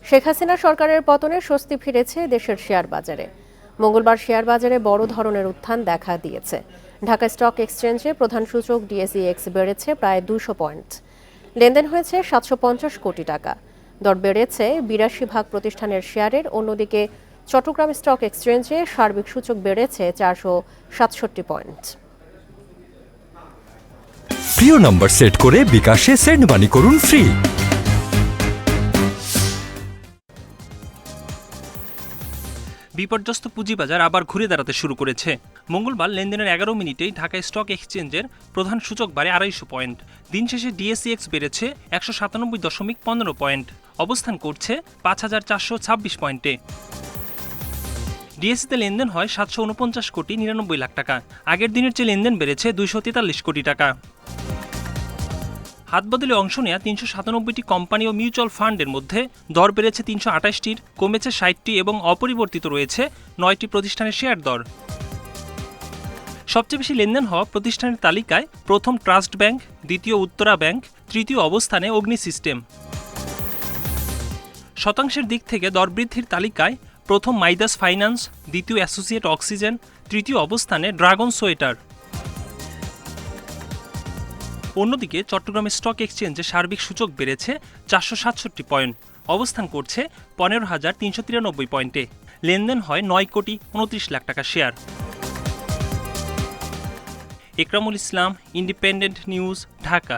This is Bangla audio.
শেখ হাসিনা সরকারের পতনে স্বস্তি ফিরেছে দেশের শেয়ার বাজারে। মঙ্গলবার শেয়ার বাজারে বড় ধরনের উত্থান দেখা দিয়েছে। ঢাকা স্টক এক্সচেঞ্জে প্রধান সূচক ডিএসইএক্স বেড়েছে প্রায় 200 পয়েন্ট। লেনদেন হয়েছে 750 কোটি টাকা। দর বেড়েছে 82 ভাগ প্রতিষ্ঠানের শেয়ারের। অন্যদিকে চট্টগ্রাম স্টক এক্সচেঞ্জে সার্বিক সূচক বেড়েছে 467 পয়েন্ট। প্রিয় নম্বর সেট করে বিকাশে সেন্ড মানি করুন ফ্রি। বিপর্যস্ত পুঁজিবাজার আবার ঘুরে দাঁড়াতে শুরু করেছে। মঙ্গলবার লেনদেনের 11 মিনিটেই ঢাকা স্টক এক্সচেঞ্জের প্রধান সূচক বাড়ে 250 পয়েন্ট। দিন শেষে ডিএসইএক্স বেড়েছে 197.15 পয়েন্ট, অবস্থান করছে 5426 পয়েন্টে। ডিএসইতে লেনদেন হয় 749 কোটি 99 লাখ টাকা। আগের দিনের চেয়ে লেনদেন বেড়েছে 243 কোটি টাকা। হাতবদলে অংশ নেয়া 397টি কোম্পানি ও মিউচুয়াল ফান্ডের মধ্যে দর বেড়েছে 328টির, কমেছে 60টি এবং অপরিবর্তিত রয়েছে 9টি প্রতিষ্ঠানের শেয়ার দর। সবচেয়ে বেশি লেনদেন হওয়া প্রতিষ্ঠানের তালিকায় প্রথম ট্রাস্ট ব্যাংক, দ্বিতীয় উত্তরা ব্যাংক, তৃতীয় অবস্থানে অগ্নি সিস্টেম। শতাংশের দিক থেকে দর বৃদ্ধির তালিকায় প্রথম মাইদাস ফাইন্যান্স, দ্বিতীয় অ্যাসোসিয়েট অক্সিজেন, তৃতীয় অবস্থানে ড্রাগন সোয়েটার। অন্যদিকে চট্টগ্রাম স্টক এক্সচেঞ্জে সার্বিক সূচক বেড়েছে 467 পয়েন্ট, অবস্থান করছে 15,393 পয়েন্টে। লেনদেন হয় 9 কোটি 29 লাখ টাকা শেয়ার। একরামুল ইসলাম, ইন্ডিপেন্ডেন্ট নিউজ, ঢাকা।